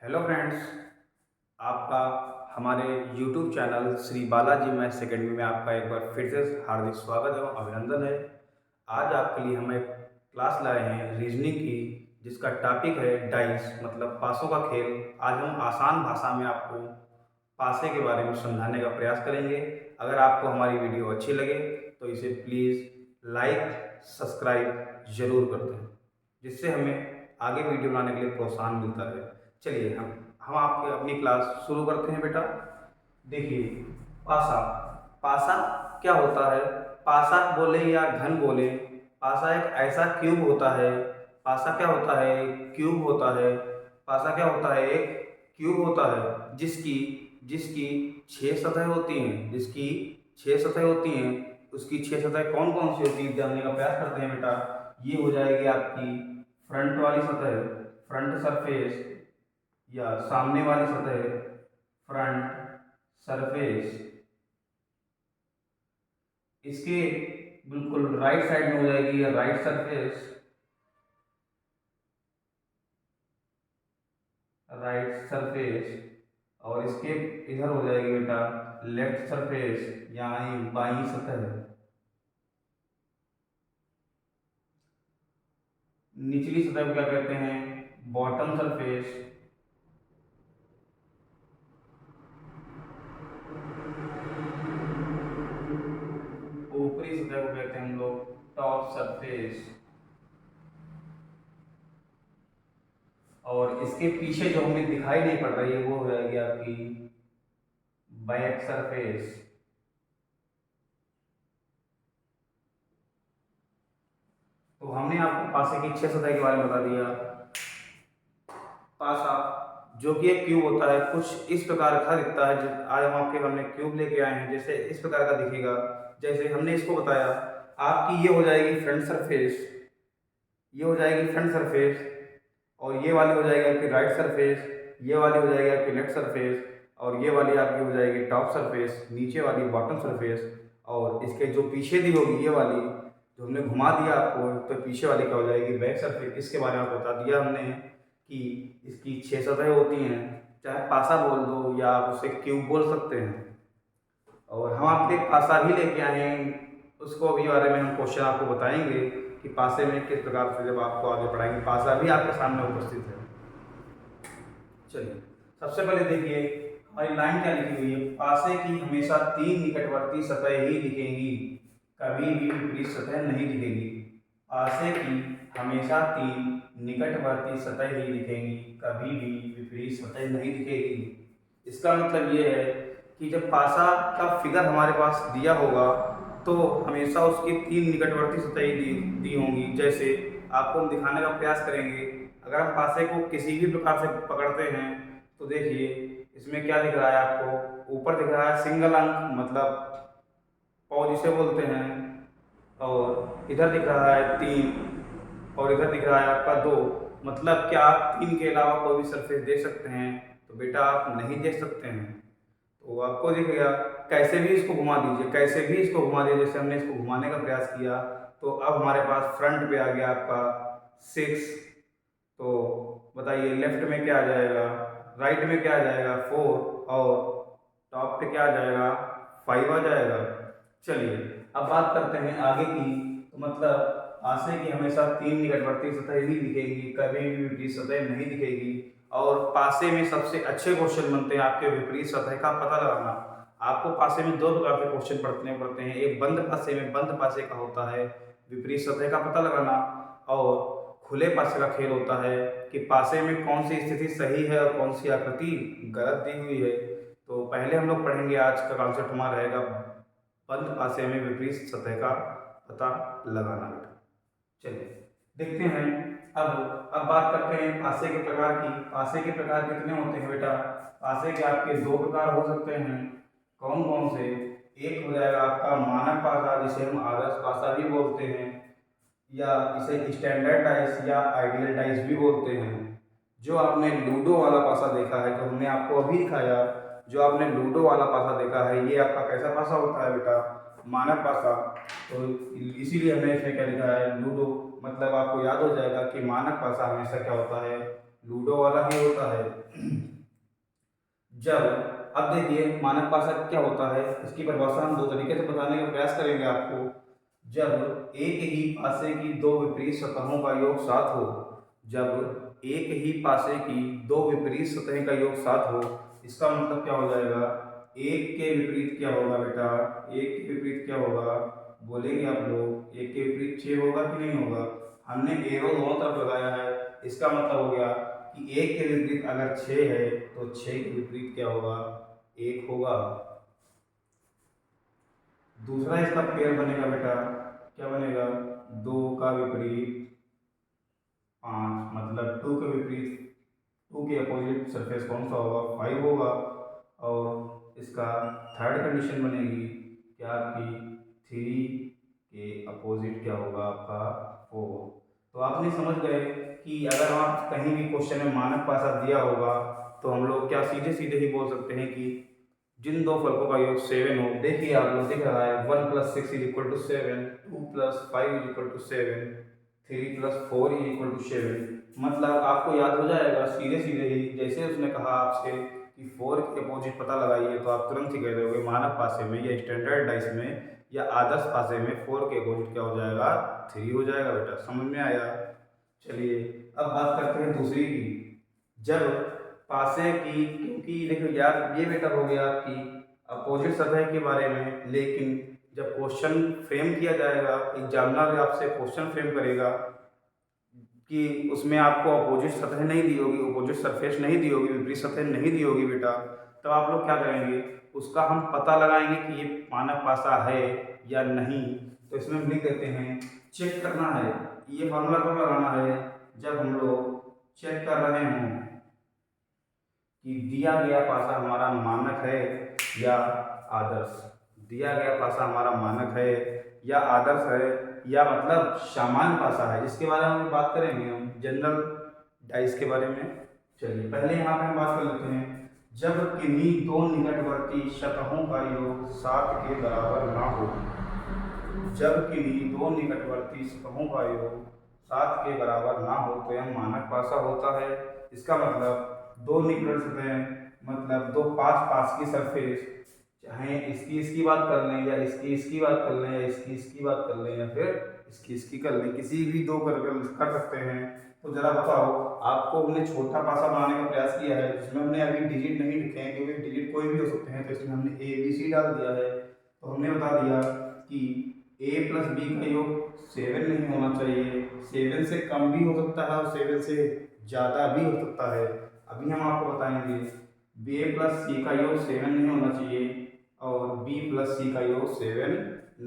Hello friends, आपका हमारे YouTube channel Shri Balaji maths academy में आपका एक बार फिर से हार्दिक स्वागत एवं अभिनंदन है। आज आपके लिए हम एक क्लास लाए हैं रीजनिंग की, जिसका टॉपिक है डाइस मतलब पासों का खेल। आज हम आसान भाषा में आपको पासे के बारे में समझाने का प्रयास करेंगे। अगर आपको हमारी वीडियो अच्छी लगे तो इसे प्लीज़ लाइक सब्सक्राइब जरूर कर दें, जिससे हमें आगे वीडियो बनाने के लिए प्रोत्साहन मिलता रहे। चलिए हम आपके अपनी क्लास शुरू करते हैं बेटा। देखिए, पासा पासा क्या होता है? पासा बोले या घन बोले, पासा एक ऐसा क्यूब होता है। पासा क्या होता है? एक क्यूब होता है। पासा क्या होता है? एक क्यूब होता है जिसकी जिसकी 6 सतह होती हैं। जिसकी 6 सतह होती हैं। उसकी 6 सतह कौन कौन सी होती है जानने का प्रयास करते हैं बेटा। ये हो जाएगी आपकी फ्रंट वाली सतह, फ्रंट सरफेस, या सामने वाली सतह, फ्रंट सरफेस। इसके बिल्कुल राइट साइड में हो जाएगी या राइट सरफेस, राइट सरफेस। और इसके इधर हो जाएगी बेटा लेफ्ट सरफेस, यानी बाईं सतह। निचली सतह को क्या कहते हैं? Bottom surface. ऊपरी सतह को कहते हैं हम लोग टॉप सरफेस। और इसके पीछे जो हमें दिखाई नहीं पड़ रही है वो हो जाएगी आपकी बैक सरफेस। तो हमने आपको पासे की 6 सतह के बारे में बता दिया। पासा जो कि एक क्यूब होता है, कुछ इस प्रकार का दिखता है। आज हम आपके हमने क्यूब लेके आए हैं, जैसे इस प्रकार का दिखेगा। जैसे हमने इसको बताया, आपकी ये हो जाएगी फ्रंट सरफेस, ये हो जाएगी फ्रंट सरफेस। और ये वाली हो जाएगी आपकी राइट सरफेस, ये वाली हो जाएगी आपकी लेफ्ट सरफेस। और ये वाली आपकी हो जाएगी टॉप सरफेस, नीचे वाली बॉटम सरफेस। और इसके जो पीछे दी होगी ये वाली, जो हमने घुमा दिया आपको, तो पीछे वाली क्या हो जाएगी? Back surface. इसके बारे में आपको बता दिया हमने कि इसकी 6 सतह होती हैं। चाहे पासा बोल दो या आप उसे क्यूब बोल सकते हैं। और हम आपके एक पासा भी लेके आए हैं, उसको भी बारे में हम क्वेश्चन आपको बताएंगे कि पासे में किस प्रकार से जब आपको आगे पढ़ाएंगे। पासा भी आपके सामने उपस्थित है। चलिए, सबसे पहले देखिए हमारी लाइन क्या लिखी हुई है। पासे की हमेशा 3 निकटवर्ती सतह ही दिखेंगी, कभी भी विपरीत सतह नहीं दिखेगी। पासे की हमेशा 3 निकटवर्ती सतह ही दिखेंगी, कभी भी विपरीत सतह नहीं दिखेगी। इसका मतलब ये है कि जब पासा का फिगर हमारे पास दिया होगा तो हमेशा उसकी 3 निकटवर्ती सतह दी होंगी। जैसे आपको हम दिखाने का प्रयास करेंगे। अगर हम पासे को किसी भी प्रकार से पकड़ते हैं तो देखिए इसमें क्या दिख रहा है आपको? ऊपर दिख रहा है सिंगल अंक, मतलब पौ जिसे बोलते हैं। और इधर दिख रहा है 3, और इधर दिख रहा है आपका 2। मतलब क्या आप 3 के अलावा कोई भी सरफेस दे सकते हैं? तो बेटा आप नहीं दे सकते हैं। तो आपको दिख गया। कैसे भी इसको घुमा दीजिए, कैसे भी इसको घुमा दीजिए, जैसे हमने इसको घुमाने का प्रयास किया। तो अब हमारे पास फ्रंट पे आ गया आपका 6। तो बताइए लेफ्ट में क्या आ जाएगा? राइट में क्या आ जाएगा? 4। और टॉप पे क्या आ जाएगा? 5 आ जाएगा। चलिए अब बात करते हैं आगे की। तो मतलब आशय की हमेशा 3 निकटवर्ती सतह ही दिखेगी, कभी भी विपरीत सतह नहीं दिखेगी। और पासे में सबसे अच्छे क्वेश्चन बनते हैं आपके विपरीत सतह का पता लगाना। आपको पासे में 2 प्रकार के क्वेश्चन पढ़ते हैं। एक बंद पासे में बंद पासे का होता है विपरीत सतह का पता लगाना, और खुले पासे का खेल होता है कि पासे में कौन सी स्थिति सही है और कौन सी आकृति गलत दी हुई है। तो पहले हम लोग पढ़ेंगे, आज का कॉन्सेप्ट हमारा रहेगा बंद पासे में विपरीत सतह का पता लगाना। बेटा चलिए देखते हैं। अब बात करते हैं पासे के प्रकार की। पासे के प्रकार कितने होते हैं बेटा? पासे के आपके 2 प्रकार हो सकते हैं। कौन कौन से? एक हो जाएगा आपका मानक पासा, जिसे हम आदर्श पासा भी बोलते हैं, या इसे स्टैंडर्ड डाइस या आइडियल डाइस भी बोलते हैं। जो आपने लूडो वाला पासा देखा है, जो हमने आपको अभी दिखाया, जो आपने लूडो वाला पासा देखा है, ये आपका कैसा पासा होता है बेटा? मानक पासा। तो इसीलिए हमने इसमें क्या लिखा है? लूडो। मतलब आपको याद हो जाएगा कि मानक पासा हमेशा क्या होता है? लूडो वाला ही होता है। जब अब देखिए मानक पासा क्या होता है, इसकी परिभाषा हम दो तरीके से बताने का प्रयास करेंगे आपको। जब एक ही पासे की दो विपरीत सतहों का योग 7 हो, जब एक ही पासे की दो विपरीत सतहें का योग 7 हो, इसका मतलब क्या हो जाएगा, एक के विपरीत क्या होगा बेटा, एक के विपरीत क्या होगा, बोलेंगे आप लोग, एक के विपरीत 6 होगा कि नहीं होगा। हमने एरो दोनों तरफ लगाया है, इसका मतलब हो गया कि एक के विपरीत अगर 6 है तो 6 के विपरीत क्या होगा, 1 होगा। दूसरा इसका पेयर बनेगा बेटा, क्या बनेगा, 2 का विपरीत 5, मतलब 2 के विपरीत, 2 के अपोजिट सरफेस कौन सा होगा, 5 होगा। और इसका थर्ड कंडीशन बनेगी क्या आपकी, 3 के अपोजिट क्या होगा आपका, 4। तो आपने समझ गए कि अगर आप कहीं भी क्वेश्चन में मानक पासा दिया होगा तो हम लोग क्या सीधे सीधे ही बोल सकते हैं कि जिन दो फलकों का योग 7 हो, देखिए आप लोग दिख रहा है 1 + 6 = 7, 2 + 5 = 7, 3 + 4 = 7। मतलब आपको याद हो जाएगा सीधे सीधे ही, जैसे उसने कहा आपसे कि 4 के अपोजिट पता लगाइए तो आप तुरंत ही कह दोगे मानक पासे में या स्टैंडर्ड डाइस में या आदर्श पासे में 4 के अपोजिट क्या हो जाएगा, 3 हो जाएगा बेटा। समझ में आया। चलिए अब बात करते हैं दूसरी की। जब पासे की, क्योंकि देखो यार ये बेटा हो गया आपकी अपोजिट सतह के बारे में, लेकिन जब क्वेश्चन फ्रेम किया जाएगा, एग्जामिनर आपसे क्वेश्चन फ्रेम करेगा कि उसमें आपको अपोजिट सतह नहीं दी होगी, अपोजिट सरफेस नहीं दी होगी, विपरीत सतह नहीं दी होगी बेटा, तब आप लोग क्या करेंगे, उसका हम पता लगाएंगे कि ये मानक पासा है या नहीं। तो इसमें हम लिख देते हैं चेक करना है। ये फॉर्मूला कब लगाना है, जब हम लोग चेक कर रहे हों कि दिया गया पासा हमारा मानक है या आदर्श, दिया गया पासा हमारा मानक है या आदर्श है, या मतलब सामान्य पासा है, जिसके बारे में बात करेंगे हम जनरल डाइस के बारे में। चलिए पहले यहाँ पे हम बात कर लेते हैं। जब किन्हीं दो निकटवर्ती सतहों का योग 7 के बराबर ना हो, जब किन्हीं दो निकटवर्ती सतहों का योग 7 के बराबर ना हो तो यह मानक पासा होता है। इसका मतलब दो निकट सतहें, मतलब दो पास पास की सरफेस, चाहे इसकी इसकी बात कर लें या इसकी इसकी बात कर लें या इसकी इसकी बात कर लें या फिर इसकी इसकी कर लें, किसी भी दो कर सकते हैं। तो जरा बताओ, आपको हमने छोटा पासा बनाने का प्रयास किया है जिसमें हमने अभी डिजिट नहीं लिखे हैं क्योंकि डिजिट कोई भी हो सकते हैं, तो इसमें हमने ABC डाल दिया है। तो हमने बता दिया कि A + B का योग 7 नहीं होना चाहिए, 7 से कम भी हो सकता है और 7 से ज़्यादा भी हो सकता है। अभी हम आपको बताएंगे B + C का योग 7 नहीं होना चाहिए और B + C का योग 7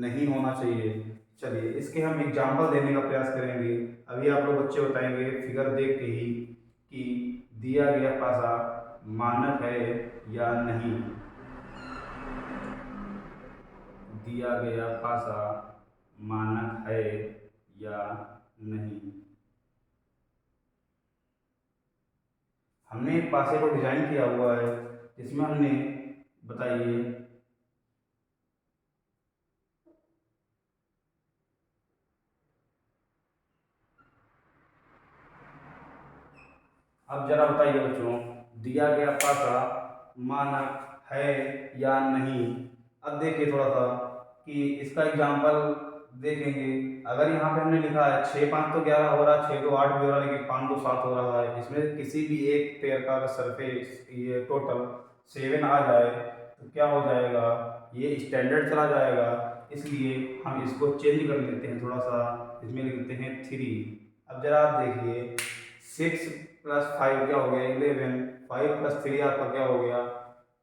नहीं होना चाहिए। चलिए इसके हम एग्जाम्पल देने का प्रयास करेंगे। अभी आप लोग बच्चे बताएंगे फिगर देख के ही कि दिया गया पासा मानक है या नहीं, दिया गया पासा मानक है या नहीं। हमने एक पासे को डिजाइन किया हुआ है जिसमें हमने, बताइए, अब जरा बताइए बच्चों, दिया गया पासा मानक है या नहीं। अब देखिए थोड़ा सा कि इसका एग्जाम्पल देखेंगे। अगर यहाँ पे हमने लिखा है 6 × 5 तो 11 हो रहा है, 6 × 2 = 8 भी हो रहा है, लेकिन 5 × 2 = 7 हो रहा है। इसमें किसी भी एक पेयर का सरफेस ये टोटल 7 आ जाए तो क्या हो जाएगा, ये स्टैंडर्ड चला जाएगा। इसलिए हम इसको चेंज कर लेते हैं थोड़ा सा, इसमें लिख देते हैं 3। अब जरा आप देखिए 6 + 5 क्या हो गया, 11, 5 + 3 आपका क्या हो गया,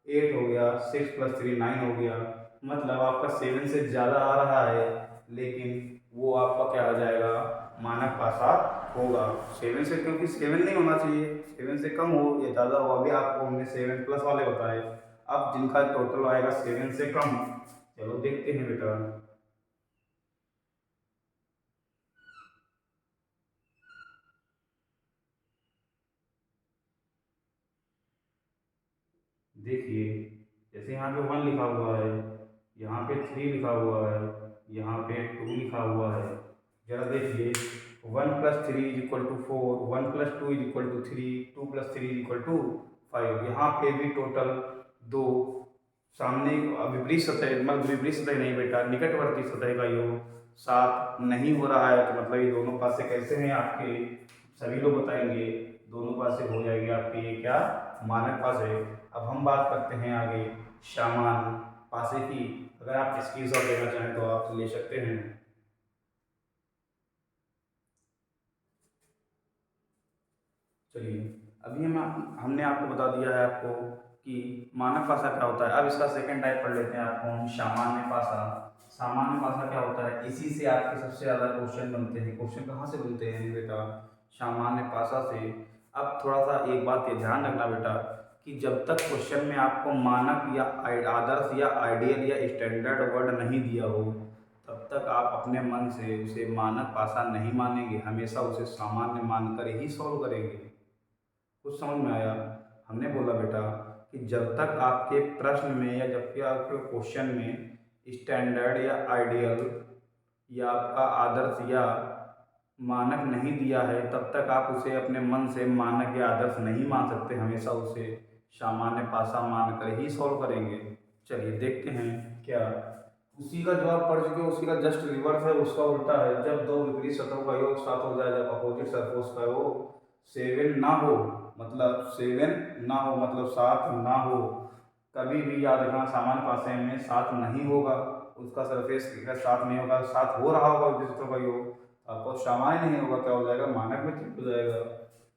8 हो गया, 6 + 3 9 हो गया। मतलब आपका 7 से ज़्यादा आ रहा है, लेकिन वो आपका क्या हो जाएगा, मानक पासा होगा। 7 से, क्योंकि 7 नहीं होना चाहिए, 7 से कम हो या ज़्यादा हो, अभी आपको हमने 7+ वाले बताए। अब जिनका टोटल आएगा 7 से कम, चलो देखते हैं बेटा। देखिए जैसे यहाँ पे 1 लिखा हुआ है, यहाँ पे 3 लिखा हुआ है, यहाँ पे 2 लिखा हुआ है। जरा देखिए 1+3 = 4, 1+2 = 3, 2+3 = 5। यहाँ पे भी टोटल दो सामने विपरीत सतह, मतलब विपरीत सतह नहीं बेटा, निकटवर्ती सतह का योग 7 नहीं हो रहा है, तो मतलब ये दोनों पासे कैसे हैं आपके, सभी लोग बताएंगे। दोनों पासे हो जाएंगे आपके ये क्या, मानक पासे। अब हम बात करते हैं आगे सामान्य पासे की। अगर आप स्क्रीनशॉट लेना चाहें तो आप ले सकते हैं। चलिए, अभी हमने आपको बता दिया है आपको कि मानक पासा क्या होता है। अब इसका सेकंड टाइप पढ़ लेते हैं आपको हम, सामान्य पासा। सामान्य पासा क्या होता है, इसी से आपके सबसे ज़्यादा क्वेश्चन बनते हैं। क्वेश्चन कहाँ से बनते हैं बेटा, सामान्य पासा से। अब थोड़ा सा एक बात ये ध्यान रखना बेटा, कि जब तक क्वेश्चन में आपको मानक या आदर्श या आइडियल या स्टैंडर्ड वर्ड नहीं दिया हो, तब तक आप अपने मन से उसे मानक पासा नहीं मानेंगे, हमेशा उसे सामान्य मानकर ही सॉल्व करेंगे। कुछ समझ में आया। हमने बोला बेटा कि जब तक आपके प्रश्न में या जबकि आपके क्वेश्चन में स्टैंडर्ड या आइडियल या आपका आदर्श या मानक नहीं दिया है, तब तक आप उसे अपने मन से मानक या आदर्श नहीं मान सकते, हमेशा उसे सामान्य पासा मानकर ही सॉल्व करेंगे। चलिए देखते हैं क्या, उसी का जो आप पढ़ चुके हो उसी का जस्ट रिवर्स है, उसका उल्टा है। जब दो विपरीत सतहों का योग 7 हो जाए, जब अपोजिट सरफेस का योग 7 ना हो, मतलब 7 ना हो, मतलब 7 ना हो, कभी भी याद रखना सामान्य पासे में 7 नहीं होगा, उसका सरफेस का 7 नहीं होगा। 7 हो रहा होगा विपरीत सतहों का योग, आपको सामान्य नहीं होगा, क्या हो जाएगा, मानक में चेंज हो जाएगा।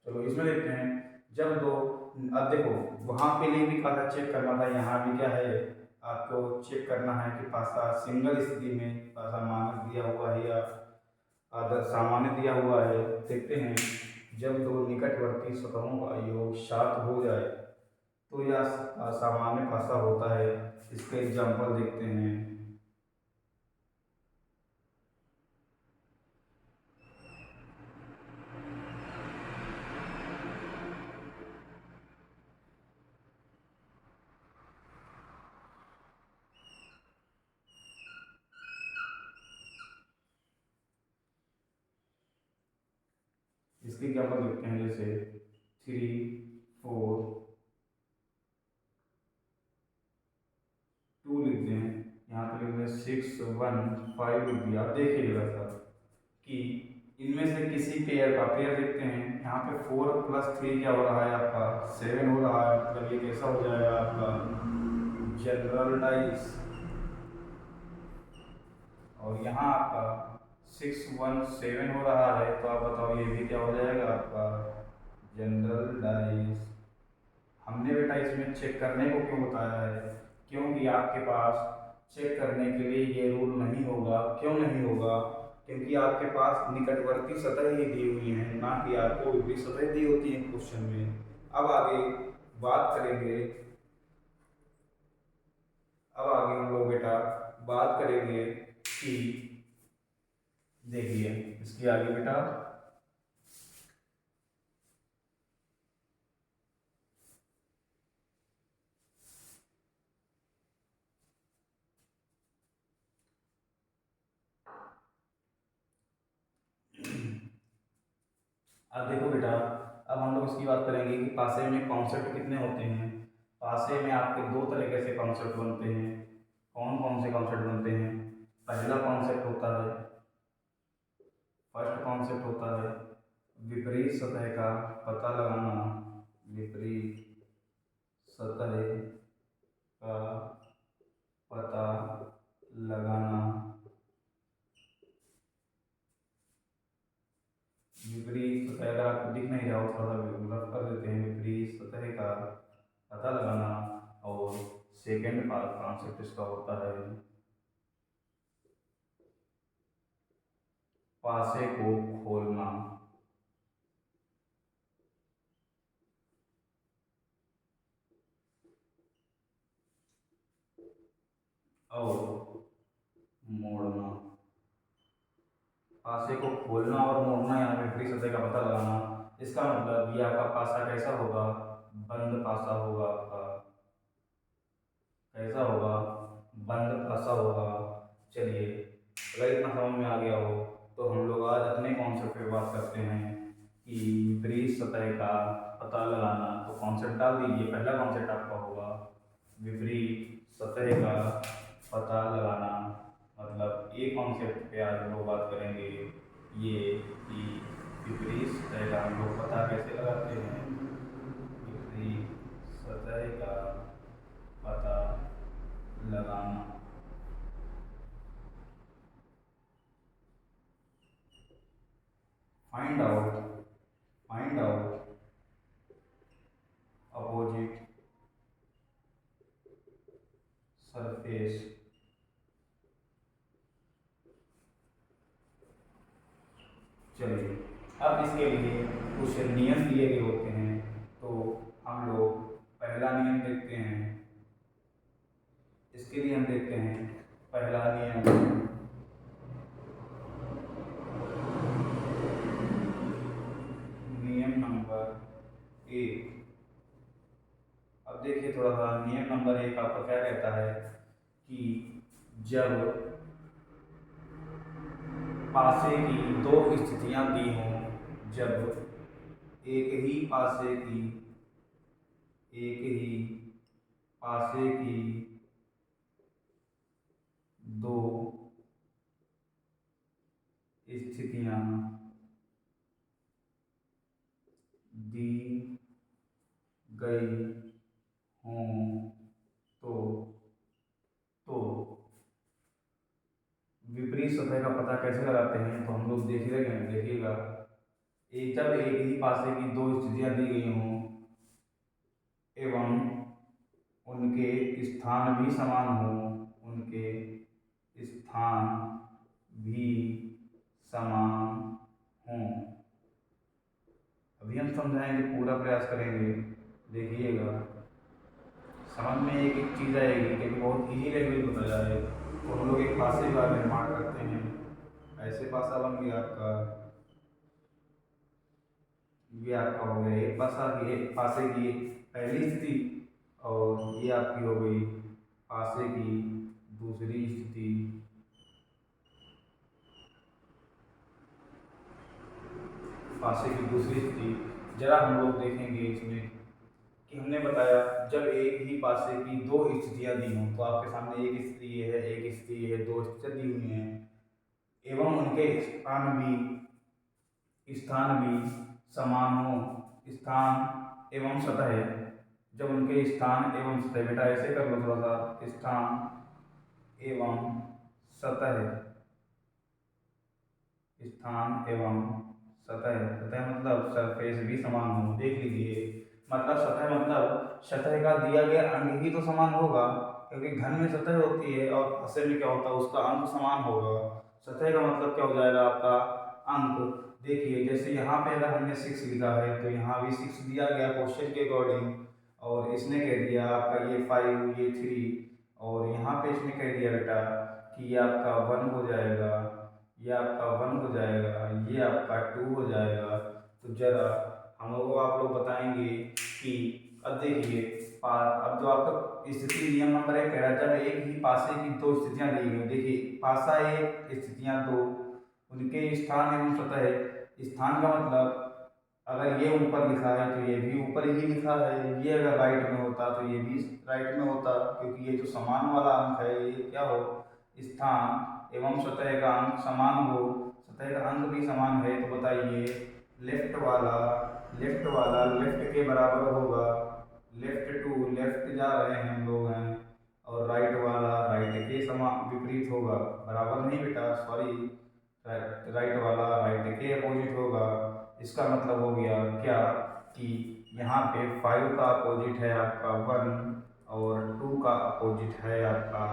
चलो इसमें देखते हैं, जब दो, अब देखो वहाँ के लिए भी पासा चेक करना था, यहाँ भी क्या है आपको चेक करना है कि पासा सिंगल स्थिति में पासा मानक दिया हुआ है या आदर्श सामान्य दिया हुआ है। देखते हैं, जब दो निकटवर्ती सतहों का योग 7 हो जाए तो यह सामान्य पासा होता है। इसके एग्जाम्पल देखते हैं। इसके एग्जाम्पल देखते हैं, जैसे 3, 4, 2 लिख दें, यहाँ पे लिख दें 6, 1, 5 लिख दिया। आप देखिएगा सर कि इनमें से किसी पेयर का पेयर देखते हैं, यहाँ पे 4+3 क्या हो रहा है आपका 7 हो रहा है, मतलब ये कैसा हो जाएगा आपका जनरल डाइस। और यहाँ आपका 6, 1, 7 हो रहा है, तो आप बताओ ये भी क्या हो जाएगा आपका जनरल डाइस। हमने बेटा इसमें चेक करने को क्यों बताया है, क्योंकि आपके पास चेक करने के लिए ये रूल नहीं होगा। क्यों नहीं होगा, क्योंकि आपके पास निकटवर्ती सतह ही दी हुई हैं, ना कि आपको विपरीत सतह दी होती है क्वेश्चन में। अब आगे बात करेंगे, अब आगे हम लोग बेटा बात करेंगे कि देखिए इसके आगे बेटा, अब देखो बेटा, अब हम लोग इसकी बात करेंगे कि पासे में कॉन्सेप्ट कितने होते हैं। पासे में आपके दो तरीके से कॉन्सेप्ट बनते हैं। कौन कौन से कॉन्सेप्ट बनते हैं, पहला कॉन्सेप्ट होता है, फर्स्ट कॉन्सेप्ट होता है विपरीत सतह का पता लगाना। विपरीत सतह का पता लगाना। विपरीत सतह, अगर आपको दिख नहीं रहा हो थोड़ा सा मतलब कर देते हैं, विपरीत सतह का पता लगाना। और सेकेंड कॉन्सेप्ट इसका होता है पासे को खोलना। और मोड़ना। पासे को खोलना और मोड़ना, यहाँ पे विपरीत सतह का पता लगाना। इसका मतलब ये आपका पासा कैसा होगा, बंद पासा होगा आपका, कैसा होगा, बंद पासा होगा। चलिए, अगर इतना समझ में आ गया हो तो हम लोग आज अपने कॉन्सेप्ट पे बात करते हैं कि विपरीत सतह का पता लगाना। तो कॉन्सेप्ट डाल दीजिए। पहला कॉन्सेप्ट आपका होगा विपरीत सतह का पता लगाना। मतलब ये कॉन्सेप्ट पे आज हम लोग बात करेंगे ये कि विपरीत सतह का हम लोग पता कैसे लगाते हैं। विपरीत सतह का पता लगाना। Find out opposite surface. चलिए, अब इसके लिए कुछ नियम दिए गए होते हैं। तो हम लोग पहला नियम देखते हैं। इसके लिए हम देखते हैं पहला नियम। नियम नंबर 1। अब देखिए थोड़ा सा, नियम नंबर 1 आपका क्या कहता है कि जब पासे की दो स्थितियां दी हों, जब एक ही पासे की दो स्थितियां दी गई हों तो विपरीत सतह का पता कैसे लगाते हैं। तो हम लोग देखिएगा, जब एक ही पासे की दो स्थितियां दी गई हों एवं उनके स्थान भी समान हों, उनके स्थान भी समान हों। अभी हम समझाएंगे, पूरा प्रयास करेंगे। देखिएगा, समझ में एक एक चीज़ आएगी क्योंकि बहुत इजी लैंग्वेज बताया है। तो हम लोग एक पासे का निर्माण करते हैं। ऐसे पासा बन गया आपका, ये आपका हो गया एक पासा की, एक पासे की पहली स्थिति, और ये आपकी हो गई पासे की दूसरी स्थिति। पासे की दूसरी स्थिति जरा हम लोग देखेंगे इसमें कि हमने बताया जब एक ही पासे की दो स्थितियां दी हों। तो आपके सामने एक स्थिति ये है, एक स्थिति ये है, दो स्थितियां दी हुई हैं एवं उनके स्थान भी समान हो। स्थान एवं सतह, जब उनके स्थान एवं सतह, बेटा ऐसे कर लो थोड़ा सा, स्थान एवं सतह, स्थान एवं सतह, सतह मतलब सरफेस भी समान हो। देख लीजिए, मतलब सतह मतलब सतह का दिया गया अंग ही तो समान होगा, क्योंकि घन में सतह होती है और फंसे में क्या होता है, उसका अंग समान होगा। सतह का मतलब क्या हो जाएगा आपका अंक। देखिए, जैसे यहाँ पे अगर हमने 6 लिखा है तो यहाँ भी 6 दिया गया क्वेश्चन के अकॉर्डिंग, और इसने कह दिया आपका ये 5, ये 3, और यहाँ पे इसने कह दिया बेटा कि ये आपका 1 हो जाएगा, ये आपका 1 हो जाएगा, ये आपका 2 हो जाएगा। तो जरा हम लोग आप लोग बताएंगे कि अब देखिए, अब जो आपका स्थिति नियम नंबर 1 कह रहा है, जब एक ही पासे की दो स्थितियां दी गई। देखिए, पासा 1, स्थितियां 2, उनके स्थान एवं सतह। स्थान का मतलब अगर ये ऊपर लिखा है तो ये भी ऊपर ही लिखा है, ये अगर राइट में होता तो ये भी राइट में होता, क्योंकि ये जो समान वाला अंक है ये क्या हो, स्थान एवं सतह का अंक समान हो। सतह का अंक भी समान है, तो बताइए लेफ्ट वाला लेफ्ट के बराबर होगा, लेफ्ट टू लेफ्ट जा रहे हैं हम लोग हैं, और राइट वाला राइट के समान विपरीत होगा। बराबर नहीं बेटा, सॉरी, राइट वाला राइट के अपोजिट होगा। इसका मतलब हो गया क्या कि यहाँ पे 5 का अपोजिट है आपका 1 और 2 का अपोजिट है आपका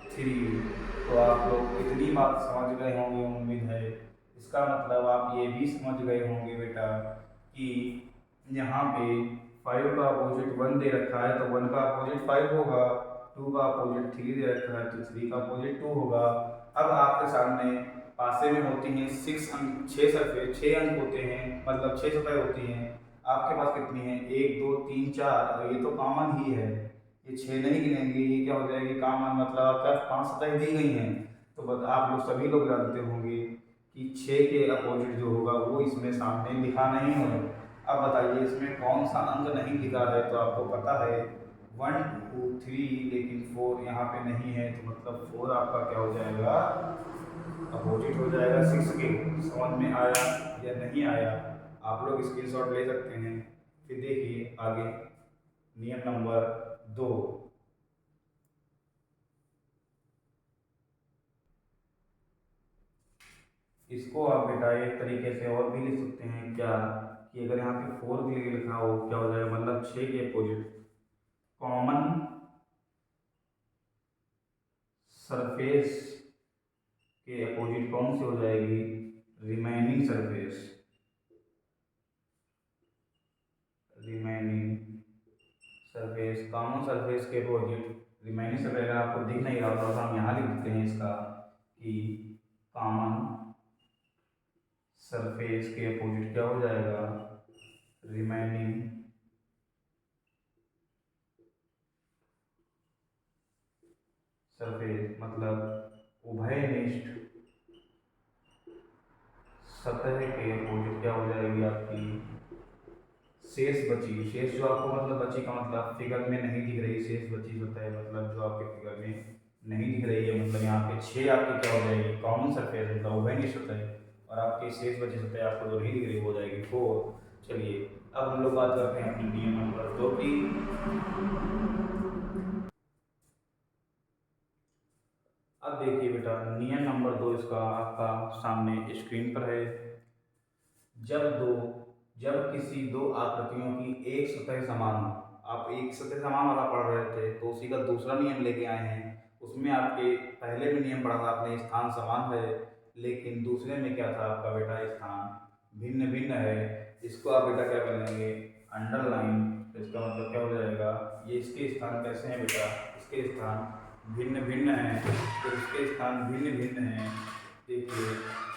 3। तो आप लोग इतनी बात समझ गए होंगे, उम्मीद है। इसका मतलब आप ये भी समझ गए होंगे बेटा कि यहाँ पे 5 का अपोजिट 1 दे रखा है तो 1 का अपोजिट 5 होगा, 2 का अपोजिट 3 दे रखा है तो 3 का अपोजिट 2 होगा। अब आपके सामने पासे में होती हैं 6 अंक, 6 सरफेस, 6 अंक होते हैं, मतलब 6 सतह होती हैं। आपके पास कितनी है, 1 2 3 4, और ये तो कॉमन ही है, ये 6 नहीं गिनेंगे, ये क्या हो जाएगी कॉमन, मतलब आपका 5 सतह दी गई हैं। तो आप लोग सभी लोग जानते होंगे कि 6 के अपोजिट जो होगा वो इसमें सामने लिखा नहीं हो। अब बताइए इसमें कौन सा अंक नहीं लिखा है, तो आपको पता है 1 2 3, लेकिन 4 यहाँ पे नहीं है, तो मतलब 4 आपका क्या हो जाएगा, अपोजिट हो जाएगा 6 के। समझ में आया या नहीं आया? आप लोग स्क्रीनशॉट ले सकते हैं। फिर देखिए आगे नियम नंबर 2। इसको आप बेटा एक तरीके से और भी लिख सकते हैं क्या, कि अगर यहाँ पे 4 के लिए लिखा हो क्या हो जाएगा, मतलब 6 के अपोजिट कॉमन सरफेस के अपोजिट कौन सी हो जाएगी, remaining surface. Remaining surface, common surface के अपोजिट रिमेनिंग सरफेस। अगर आपको दिख नहीं रहा तो हम यहाँ लिख देते हैं इसका कि कॉमन सरफेस के अपोजिट क्या हो जाएगा, रिमेनिंग सरफेस, मतलब उभयनिष्ठ सतह के अपोजिट क्या हो जाएगी आपकी, शेष बची। शेष जो आपको मतलब बची का मतलब फिगर में नहीं दिख रही, शेष बची सतह मतलब जो आपके फिगर में नहीं दिख रही है, मतलब यहाँ पे 6 आपकी क्या हो जाएगी, कॉमन सरफेस मतलब उभयनिष्ठ सतह, और आपकी शेष बची सतह आपको जो नहीं दिख रही हो जाएगी 4। चलिए अब हम लोग बात करते हैं अपने नियम नंबर 2 की। अब देखिए बेटा नियम नंबर 2 इसका आपका सामने स्क्रीन पर है। जब दो जब किसी दो आकृतियों की एक सतह समान हो, आप एक सतह समान वाला पढ़ रहे थे तो उसी का दूसरा नियम लेके आए हैं। उसमें आपके पहले में नियम पढ़ा था आपने, स्थान समान है, लेकिन दूसरे में क्या था आपका बेटा, स्थान भिन्न भिन्न है। इसको आप बेटा क्या कर लेंगे, अंडरलाइन। इसका मतलब क्या हो जाएगा, ये इसके स्थान कैसे हैं बेटा, इसके स्थान भिन्न भिन्न हैं, तो इसके स्थान भिन्न भिन्न हैं। देखिए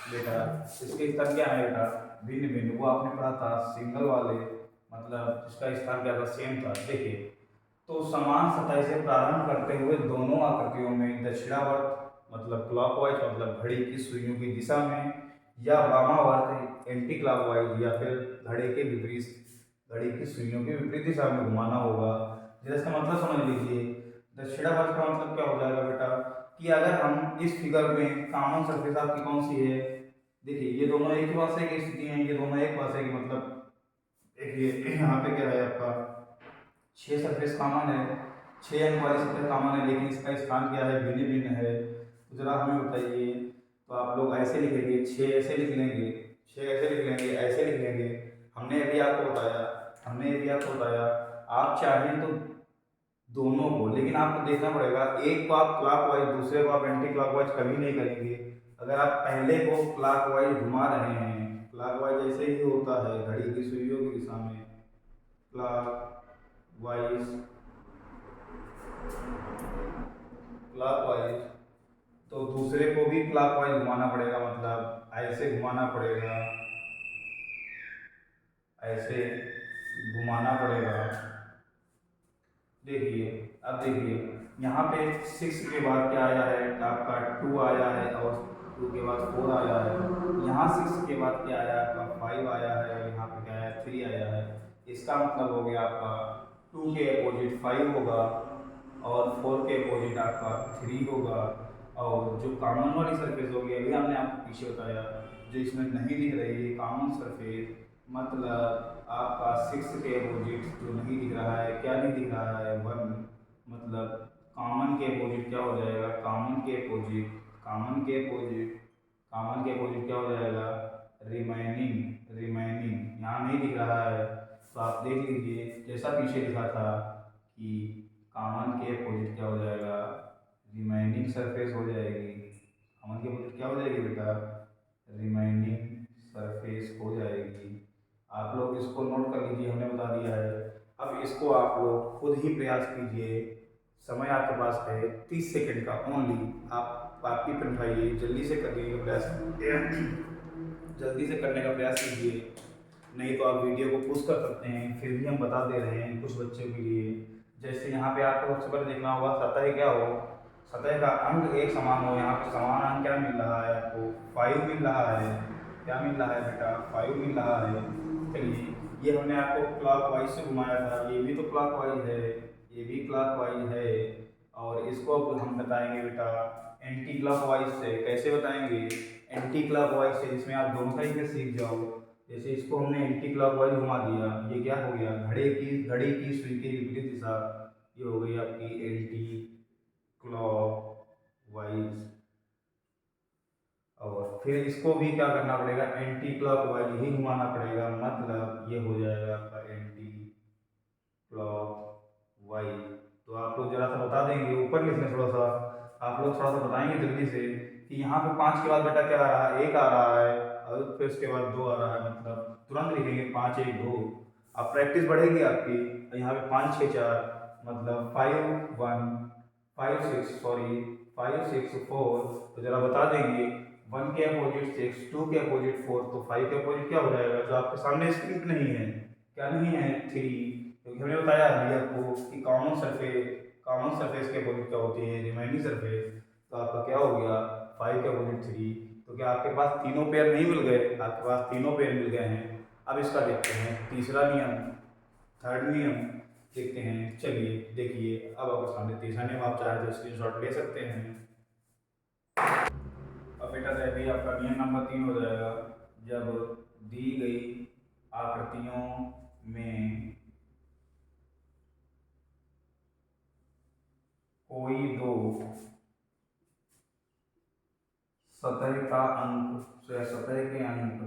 बेटा इसके स्थान क्या है बेटा, भिन्न भिन्न। वो आपने पढ़ा था सिंगल वाले, मतलब इसका स्थान क्या था, सेम था। देखिए तो समान सतह से प्रारंभ करते हुए दोनों आकृतियों में दक्षिणावर्त मतलब क्लॉकवाइज मतलब घड़ी की सुइयों की दिशा में, या वामावर्त एंटी क्लॉकवाइज या फिर घड़ी के विपरीत, घड़ी की सुइयों के विपरीत दिशा में घुमाना होगा। जैसे इसका मतलब समझ लीजिए, दक्षिणावर्त का मतलब क्या हो जाएगा बेटा, कि अगर हम इस फिगर में कॉमन सरफेस आपकी कौन सी है, देखिए ये दोनों एक ही पासे की स्थिति हैं, ये दोनों एक पासे की, मतलब देखिए यहाँ पे क्या है आपका 6 सरफेस कॉमन है, 6 अंक वाली सतह कॉमन है, लेकिन इसका स्थान क्या है, भिन्न भिन्न है। तो जरा हमें बताइए, तो आप लोग ऐसे लिखेंगे, 6 ऐसे लिख लेंगे, 6 ऐसे लिख लेंगे, ऐसे लिख लेंगे। हमने अभी आपको बताया आप चाहें तो दोनों को, लेकिन आपको देखना पड़ेगा, एक को आप क्लॉकवाइज दूसरे को आप एंटी क्लॉकवाइज कभी नहीं करेंगे। अगर आप पहले को क्लॉकवाइज घुमा रहे हैं, क्लॉकवाइज ऐसे ही होता है घड़ी की सुइयों की दिशा में, क्लॉकवाइज क्लॉकवाइज, तो दूसरे को भी क्लॉकवाइज घुमाना पड़ेगा, मतलब ऐसे घुमाना पड़ेगा, ऐसे घुमाना पड़ेगा। देखिए अब देखिए यहाँ पे 6 के बाद क्या आया है आपका, 2 आया है, और 2 के बाद 4 आया है। यहाँ 6 के बाद क्या आया आपका, 5 आया है, और यहाँ पे क्या आया, 3 आया है। इसका मतलब हो गया आपका 2 के अपोजिट 5 होगा, और 4 के अपोजिट आपका 3 होगा। और जो कॉमन वाली सरफेस होगी, अभी हमने आपको पीछे बताया, जो इसमें नहीं दिख रही है कॉमन सरफेस, मतलब आपका 6 के अपोजिट जो नहीं दिख रहा है, क्या नहीं दिख रहा है, 1, मतलब कॉमन के अपोजिट क्या हो जाएगा, कॉमन के अपोजिट क्या हो जाएगा, रिमेनिंग यहाँ नहीं दिख रहा है। तो आप देख लीजिए जैसा पीछे लिखा था कि कॉमन के अपोजिट क्या हो जाएगा, रिमेनिंग सरफेस हो जाएगी। कॉमन के अपोजिट क्या हो जाएगी बेटा, रिमेनिंग सरफेस हो जाएगी। आप लोग इसको नोट कर लीजिए, हमने बता दिया है। अब इसको आप लोग खुद ही प्रयास कीजिए, समय आपके पास है 30 सेकंड का ओनली। आप कॉपी पेन उठाइए, जल्दी से करने का प्रयास जल्दी से करने का प्रयास कीजिए, नहीं तो आप वीडियो को पुश कर सकते हैं। फिर भी हम बता दे रहे हैं कुछ बच्चों के लिए। जैसे यहाँ पे आपको सबसे पहले देखना होगा सतह क्या हो, सतह का अंक एक समान हो, यहाँ पे समान अंक क्या मिल रहा है आपको, 5 मिल रहा है। क्या मिल रहा है बेटा, 5 मिल रहा है। चलिए, ये हमने आपको क्लॉक वाइज से घुमाया था, ये भी तो क्लॉक वाइज है, ये भी क्लॉक वाइज है। और इसको अब हम बताएंगे बेटा एंटी क्लॉक वाइज से। कैसे बताएंगे, एंटी क्लॉक वाइज से, जिसमें आप दोनों तरीके सीख जाओ। जैसे इसको हमने एंटी क्लॉक वाइज घुमा दिया, ये क्या हो गया, घड़ी की सुई के विपरीत दिशा, ये हो गई आपकी एंटी क्लॉक वाइज। और फिर इसको भी क्या करना पड़ेगा, एंटी क्लॉक वाइज ही घुमाना पड़ेगा, मतलब ये हो जाएगा आपका एंटी क्लॉक वाइज। तो आप लोग जरा सा बता देंगे, ऊपर लिख लें थोड़ा सा, आप लोग थोड़ा सा बताएंगे जल्दी से कि यहाँ पे 5 के बाद बेटा क्या आ रहा है, एक आ रहा है, और फिर उसके बाद 2 आ रहा है, मतलब तुरंत लिखेंगे 5 1 2। अब प्रैक्टिस बढ़ेगी आपकी, यहाँ पे 5 6 4, मतलब 5 1 5 6 सॉरी 5 6 4। तो जरा बता देंगे 1 के अपोजिट 6, 2 के अपोजिट 4, तो 5 के अपोजिट क्या हो जाएगा, जो आपके सामने स्क्रीन पे नहीं है, क्या नहीं है, 3। क्योंकि हमने बताया अभी आपको कि कॉमन सरफेस के अपोजिट क्या होती है, रिमाइंडिंग सरफेस। तो आपका क्या हो गया, 5 के अपोजिट 3। तो क्या आपके पास तीनों पेयर नहीं मिल गए, आपके पास तीनों पेयर मिल गए हैं। अब इसका देखते हैं तीसरा नियम, थर्ड नियम देखते हैं। चलिए देखिए, अब आपके सामने तीसरा नियम, आप चाहे तो स्क्रीनशॉट ले सकते हैं। अब बेटा देखिए, आपका नियम नंबर 3 हो जाएगा, जब दी गई आकृतियों में कोई दो सतह का अंक, सतह के अंक,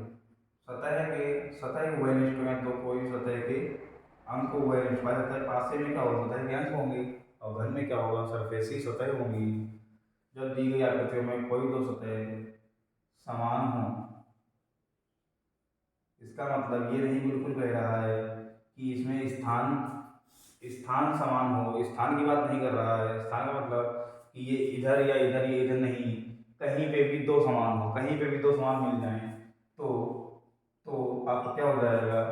सतह के वैनिष्ठ में, तो कोई सतह के अंक को वैनिष्ठ सतह पासे में क्या होगा, सतह के अंक होंगे, और घर में क्या होगा, सरफेसी सतह होंगी। जब दी गई आकृतियों में कोई दो सतह समान हो, इसका मतलब ये नहीं बिल्कुल कह रहा है कि इसमें स्थान स्थान समान हो, स्थान की बात नहीं कर रहा है। स्थान का मतलब कि ये इधर या इधर, ये इधर नहीं, कहीं पे भी दो समान हो, कहीं पे भी दो समान मिल जाएं, तो आपको क्या हो जाएगा,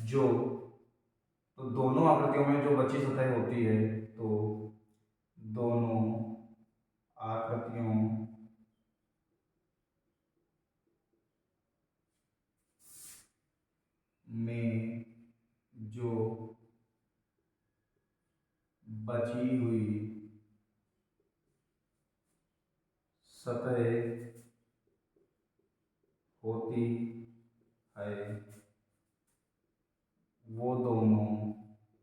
जो तो दोनों आकृतियों में जो बची सतह होती है, तो दोनों आकृतियों में जो बची हुई सतह होती है,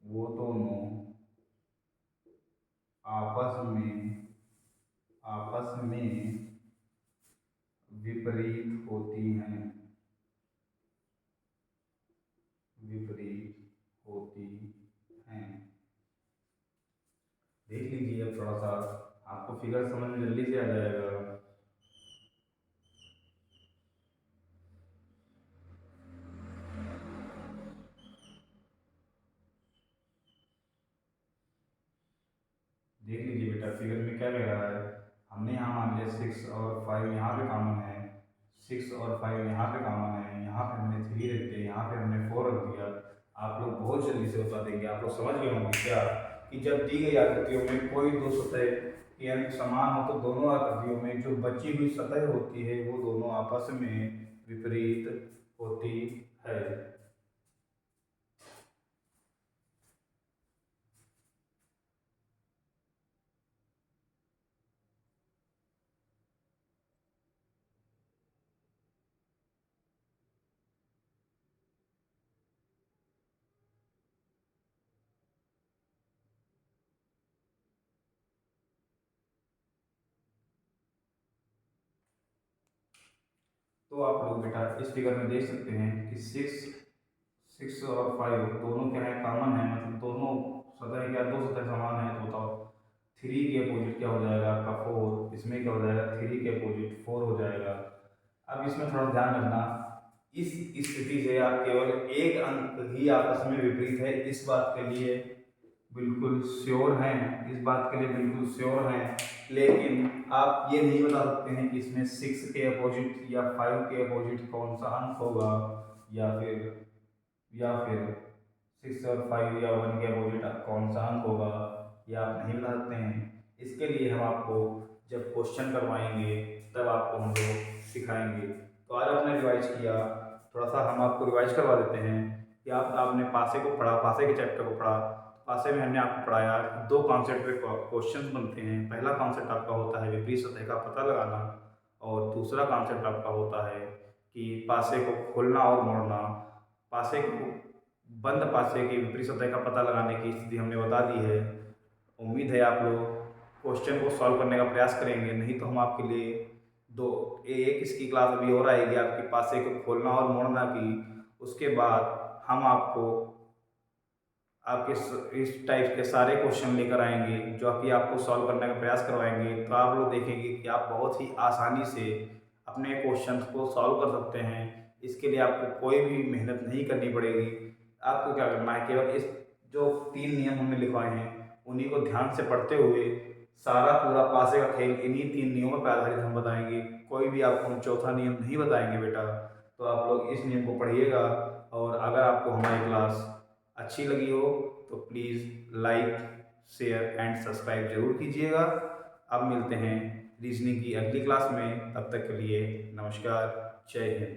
वो दोनों आपस में विपरीत होती हैं, विपरीत होती हैं। देख लीजिए, अब थोड़ा सा आपको फिगर समझ में जल्दी से आ जाएगा। देख लीजिए बेटा, फिगर में क्या कह रहा है, हमने यहाँ मान लिया 6 और 5 यहाँ पे कॉमन है, 6 और 5 यहाँ पे कॉमन है, यहाँ पे हमने 3 रख दिया, यहाँ पे हमने 4 रख दिया। आप लोग बहुत जल्दी से बता देंगे, आप लोग समझ गए होंगे क्या, कि जब दी गई आकृतियों में कोई दो सतह के अंक समान हो, तो दोनों आकृतियों में जो बची हुई सतह होती है, वो दोनों आपस में विपरीत होती है। तो आप लोग बेटा इस फिगर में देख सकते हैं कि 6 और 5 दोनों क्या है, कॉमन है, मतलब दोनों सतह क्या, दो सतह समान है, तो बताओ 3 के अपोजिट क्या हो जाएगा आपका 4, इसमें क्या हो जाएगा 3 के अपोजिट 4 हो जाएगा। अब इसमें थोड़ा ध्यान रखना, इस स्थिति से आप केवल एक अंक ही आपस में विपरीत है, इस बात के लिए बिल्कुल श्योर हैं, इस बात के लिए बिल्कुल श्योर हैं। लेकिन आप ये नहीं बता सकते हैं कि इसमें 6 के अपोजिट या 5 के अपोजिट कौन सा अंक होगा, या फिर 6 और 5 या 1 के अपोजिट कौन सा अंक होगा, ये आप नहीं बता सकते हैं। इसके लिए हम आपको जब क्वेश्चन करवाएंगे तब आपको हम लोग सिखाएंगे। तो आज आपने रिवाइज किया, थोड़ा सा हम आपको रिवाइज करवा देते हैं कि आपने पासे को पढ़ा, पासे के चैप्टर को पढ़ा। पासे में हमने आपको पढ़ाया कि दो कॉन्सेप्ट पे क्वेश्चन बनते हैं। पहला कॉन्सेप्ट आपका होता है विपरीत सतह का पता लगाना, और दूसरा कॉन्सेप्ट आपका होता है कि पासे को खोलना और मोड़ना। पासे को बंद पासे की विपरीत सतह का पता लगाने की स्थिति हमने बता दी है। उम्मीद है आप लोग क्वेश्चन को सॉल्व करने का प्रयास करेंगे, नहीं तो हम आपके लिए एक इसकी क्लास अभी और आएगी आपके पासे को खोलना और मोड़ना की। उसके बाद हम आपको आपके इस टाइप के सारे क्वेश्चन लेकर आएंगे जो कि आपको सॉल्व करने का प्रयास करवाएंगे। तो आप लोग देखेंगे कि आप बहुत ही आसानी से अपने क्वेश्चन को सॉल्व कर सकते हैं। इसके लिए आपको कोई भी मेहनत नहीं करनी पड़ेगी। आपको क्या करना है, केवल इस जो 3 नियम हमने लिखवाए हैं उन्हीं को ध्यान से पढ़ते हुए सारा पूरा पासे का खेल इन्हीं 3 नियमों पर आधारित हम बताएंगे। कोई भी आपको हम चौथा नियम नहीं बताएंगे बेटा। तो आप लोग इस नियम को पढ़िएगा, और अगर आपको हमारी क्लास अच्छी लगी हो तो please like, share and subscribe जरूर कीजिएगा। अब मिलते हैं रीजनिंग की अगली क्लास में, तब तक के लिए नमस्कार, जय हिंद।